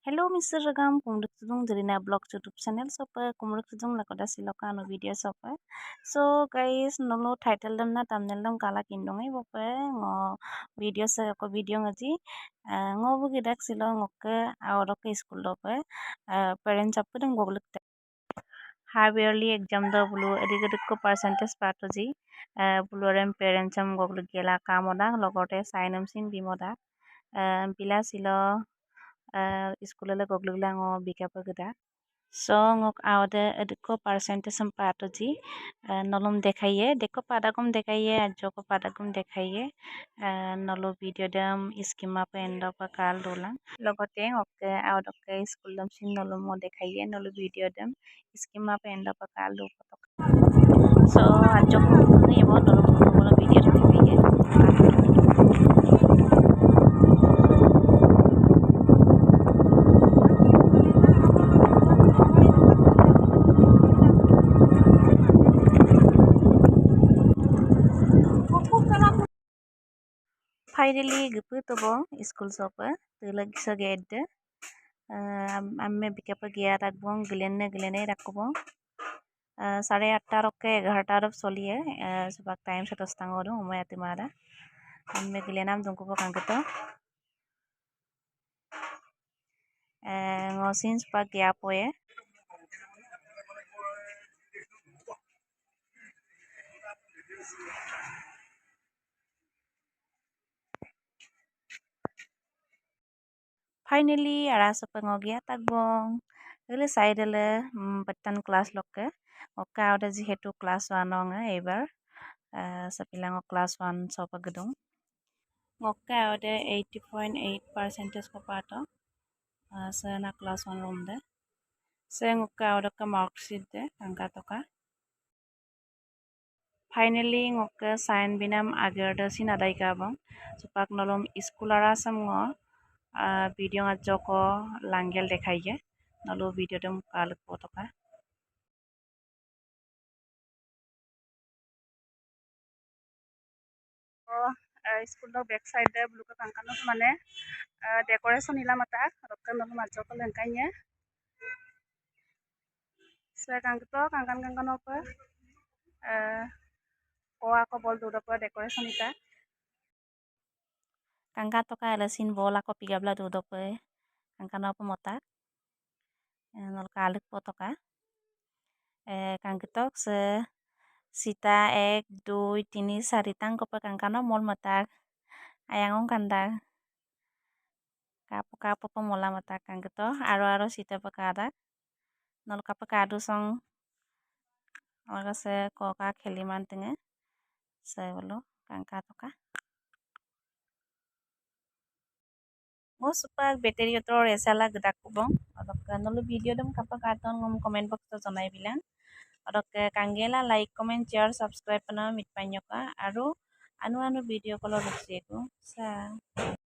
Hello, Mr. Ragam, kumruksidung dari na blog YouTube channel sopa kumruksidung lakoda siloka ano video sopa. So guys, nolo title dam na thumbnail dam kala kindong ay bopa ngo video sa ko video ngaji ngo bugi dak silo ngoke awro ke school dopa parents appu dam gogluk have yearly exam do bulu edigadik ko percentage pato ji bulorem parents am gogluk gela kamoda logote sainam sin bimoda bila silo school goglugla ngo bikapa geda so ngok awde edko percentage sampato ji nolom dekaiye deko padagum dekaiye ajoko padagum dekaiye nolo video dam iskima pa endo pa kal dolang logote ngok awdoke school dam sin nolom mo dekaiye nolo video dam iskima pa endo pa kal do so ajoko ebo nolom mo video dam dekaiye Finally, gipu tobo school sopa tulak sagede amme bikapa giya rakbong gilene rakbong 8:30 rokke 11 rok soliye subak time sa tostangodo umayati mara amme gilenam dungkupo kangketo ngosin subak giya poye Finally, ara sopa ngogia tagbong gile side le betan class lokke oka oda jihetu class 1 onga ebar sapilang class 1 sopa gedung ngoka oda 80.8% ko pato sa na class 1 room de sa ngoka oda ka marksheet de angka toka Finally, ngoka sign binam agar da sin adai ka bang supak nolom school ara sam ngo video nga joko langgel dekhaiye nalo video dam kalak potoka school do back side de blue ka kangkano mane decoration ila mata rokka nalo majoko lengkanya sa kangto kangkano pa ko ako bol do pa decoration ita kangka toka alasin bola ko pigabla do pa kangkano pa mota nol kalak potoka kangkitok se sita 1 2 3 4 tang ko pa kangkano mol mata ayangong kanda kapo pa mola mata kangkito aro sita pa kada nol kapa kadu song Olga se koka kheli mantinge se bolo kangka toka mo supak battery to resala gdak kubong odok nolo video dum kapa katon ngom comment box to janai bilang odok kangela like comment share subscribe pana mitpanyoka aro anu video kolo ruksieko sa